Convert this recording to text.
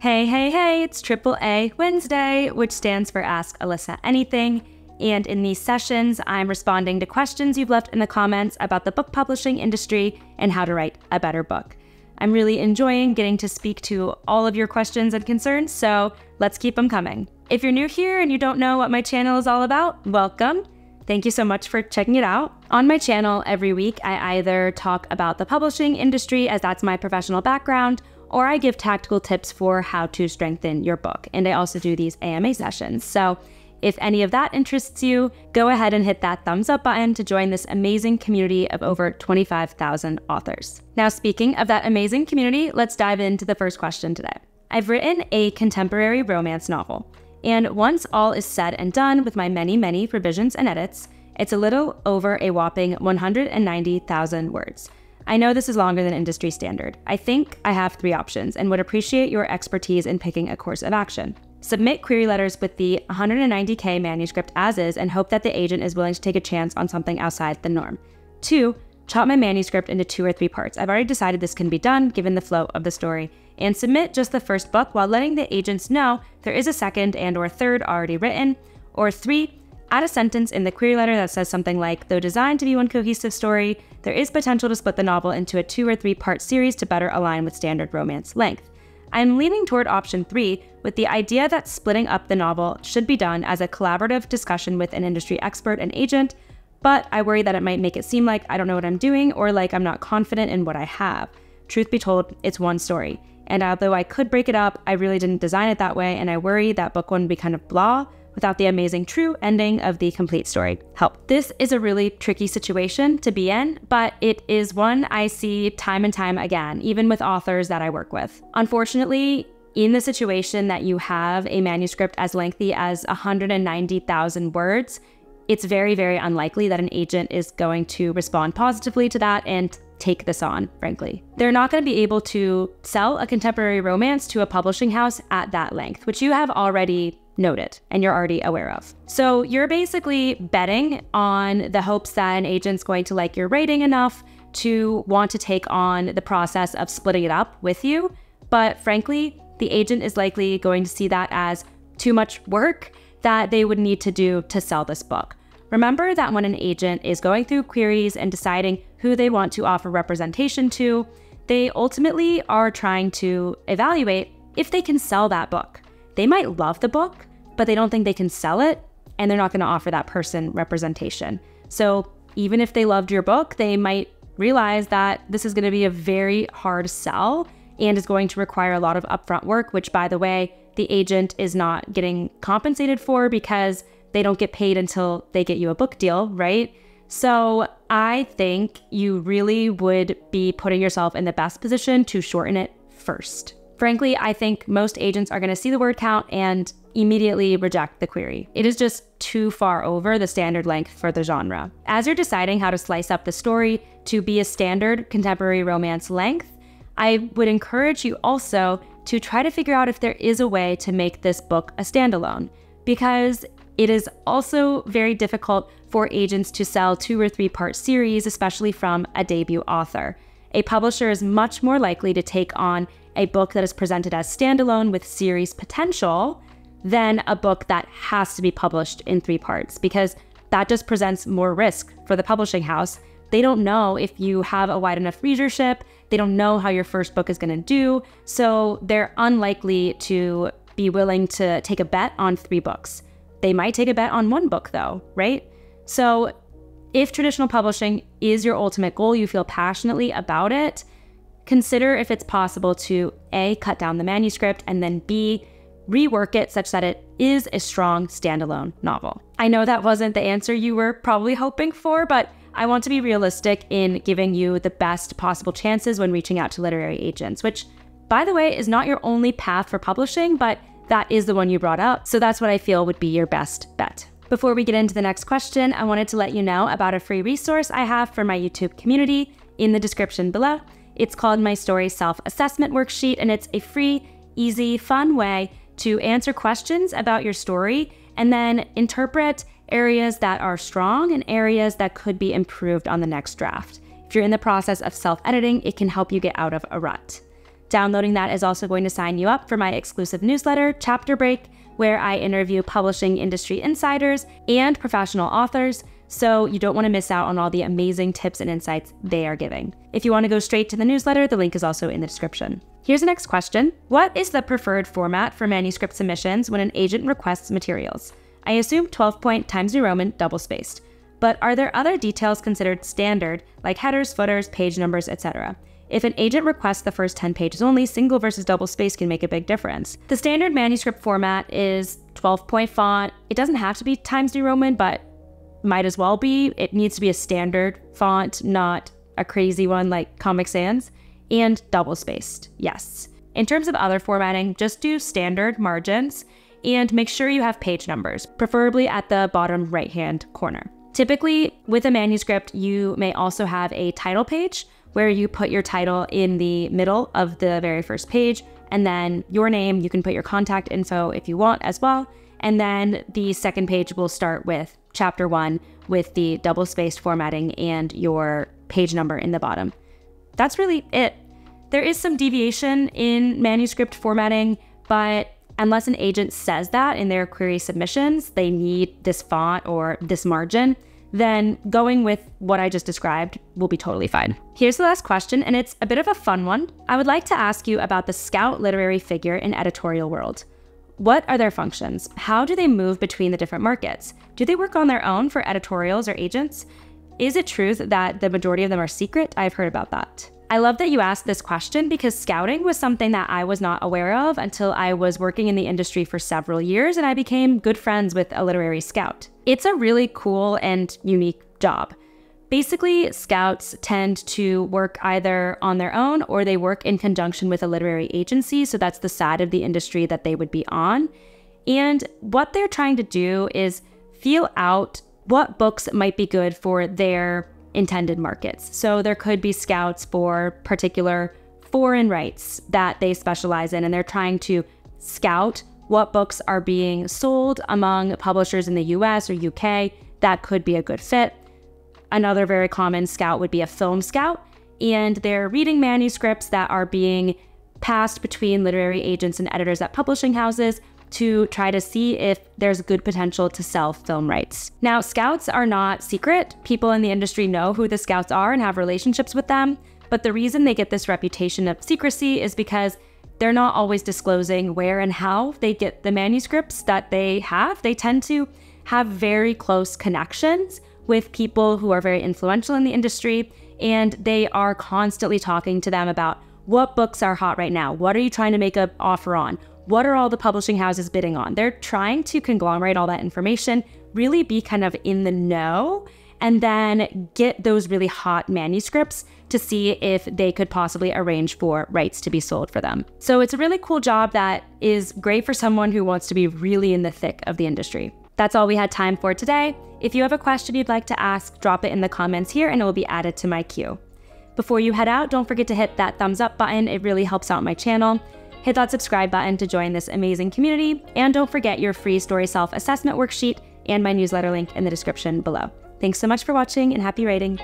Hey, hey, hey, it's AAA Wednesday, which stands for Ask Alyssa Anything. And in these sessions, I'm responding to questions you've left in the comments about the book publishing industry and how to write a better book. I'm really enjoying getting to speak to all of your questions and concerns, so let's keep them coming. If you're new here and you don't know what my channel is all about, welcome. Thank you so much for checking it out. On my channel every week, I either talk about the publishing industry, as that's my professional background, or I give tactical tips for how to strengthen your book. And I also do these AMA sessions. So if any of that interests you, go ahead and hit that thumbs up button to join this amazing community of over 25,000 authors. Now, speaking of that amazing community, let's dive into the first question today. I've written a contemporary romance novel, and once all is said and done with my many revisions and edits, it's a little over a whopping 190,000 words. I know this is longer than industry standard. I think I have 3 options and would appreciate your expertise in picking a course of action. Submit query letters with the 190K manuscript as is and hope that the agent is willing to take a chance on something outside the norm. 2, chop my manuscript into 2 or 3 parts. I've already decided this can be done given the flow of the story. And submit just the first book while letting the agents know there is a second and/or third already written. Or 3, add a sentence in the query letter that says something like, though designed to be one cohesive story, there is potential to split the novel into a 2 or 3 part series to better align with standard romance length. I'm leaning toward option 3 with the idea that splitting up the novel should be done as a collaborative discussion with an industry expert and agent, but I worry that it might make it seem like I don't know what I'm doing or like I'm not confident in what I have. Truth be told, it's one story. And although I could break it up, I really didn't design it that way, and I worry that book 1 would be kind of blah without the amazing true ending of the complete story. Help. This is a really tricky situation to be in, but it is one I see time and time again, even with authors that I work with. Unfortunately, in the situation that you have a manuscript as lengthy as 190,000 words, it's very unlikely that an agent is going to respond positively to that and take this on, frankly. They're not going to be able to sell a contemporary romance to a publishing house at that length, which you have already noted and you're already aware of. So you're basically betting on the hopes that an agent's going to like your writing enough to want to take on the process of splitting it up with you. But frankly, the agent is likely going to see that as too much work that they would need to do to sell this book. Remember that when an agent is going through queries and deciding who they want to offer representation to, they ultimately are trying to evaluate if they can sell that book. They might love the book, but they don't think they can sell it, and they're not going to offer that person representation. So even if they loved your book, they might realize that this is going to be a very hard sell and is going to require a lot of upfront work, which, by the way, the agent is not getting compensated for because they don't get paid until they get you a book deal, right? So I think you really would be putting yourself in the best position to shorten it first. Frankly, I think most agents are going to see the word count and immediately reject the query. It is just too far over the standard length for the genre. As you're deciding how to slice up the story to be a standard contemporary romance length, I would encourage you also to try to figure out if there is a way to make this book a standalone, because it is also very difficult for agents to sell 2 or 3 part series, especially from a debut author. A publisher is much more likely to take on a book that is presented as standalone with series potential than a book that has to be published in 3 parts, because that just presents more risk for the publishing house. They don't know if you have a wide enough readership. They don't know how your first book is going to do. So they're unlikely to be willing to take a bet on 3 books. They might take a bet on 1 book though, right? So if traditional publishing is your ultimate goal, you feel passionately about it, consider if it's possible to A, cut down the manuscript, and then B, rework it such that it is a strong standalone novel. I know that wasn't the answer you were probably hoping for, but I want to be realistic in giving you the best possible chances when reaching out to literary agents, which, by the way, is not your only path for publishing, but that is the one you brought up. So that's what I feel would be your best bet. Before we get into the next question, I wanted to let you know about a free resource I have for my YouTube community in the description below. It's called My Story Self-Assessment Worksheet, and it's a free, easy, fun way to answer questions about your story and then interpret areas that are strong and areas that could be improved on the next draft. If you're in the process of self-editing, it can help you get out of a rut. Downloading that is also going to sign you up for my exclusive newsletter, Chapter Break, where I interview publishing industry insiders and professional authors, so you don't want to miss out on all the amazing tips and insights they are giving. If you want to go straight to the newsletter, the link is also in the description. Here's the next question. What is the preferred format for manuscript submissions when an agent requests materials? I assume 12-point Times New Roman double-spaced. But are there other details considered standard, like headers, footers, page numbers, etc.? If an agent requests the first 10 pages only, single versus double space can make a big difference. The standard manuscript format is 12-point font. It doesn't have to be Times New Roman, but might as well be. It needs to be a standard font, not a crazy one like Comic Sans, and double spaced, yes. In terms of other formatting, just do standard margins and make sure you have page numbers, preferably at the bottom right-hand corner. Typically, with a manuscript, you may also have a title page where you put your title in the middle of the very first page, and then your name. You can put your contact info if you want as well. And then the second page will start with chapter 1 with the double-spaced formatting and your page number in the bottom. That's really it. There is some deviation in manuscript formatting, but unless an agent says that in their query submissions, they need this font or this margin, then going with what I just described will be totally fine. Here's the last question, and it's a bit of a fun one. I would like to ask you about the scout literary figure in editorial world. What are their functions? How do they move between the different markets? Do they work on their own for editorials or agents? Is it true that the majority of them are secret? I've heard about that. I love that you asked this question because scouting was something that I was not aware of until I was working in the industry for several years and I became good friends with a literary scout. It's a really cool and unique job. Basically, scouts tend to work either on their own or they work in conjunction with a literary agency, so that's the side of the industry that they would be on. And what they're trying to do is feel out what books might be good for their intended markets. So there could be scouts for particular foreign rights that they specialize in, and they're trying to scout what books are being sold among publishers in the US or UK that could be a good fit. Another very common scout would be a film scout, and they're reading manuscripts that are being passed between literary agents and editors at publishing houses to try to see if there's good potential to sell film rights. Now, scouts are not secret. People in the industry know who the scouts are and have relationships with them, but the reason they get this reputation of secrecy is because they're not always disclosing where and how they get the manuscripts that they have. They tend to have very close connections with people who are very influential in the industry, and they are constantly talking to them about what books are hot right now. What are you trying to make an offer on? What are all the publishing houses bidding on? They're trying to conglomerate all that information, really be kind of in the know, and then get those really hot manuscripts to see if they could possibly arrange for rights to be sold for them. So it's a really cool job that is great for someone who wants to be really in the thick of the industry. That's all we had time for today. If you have a question you'd like to ask, drop it in the comments here and it will be added to my queue. Before you head out, don't forget to hit that thumbs up button. It really helps out my channel. Hit that subscribe button to join this amazing community, and don't forget your free story self-assessment worksheet and my newsletter link in the description below. Thanks so much for watching and happy writing.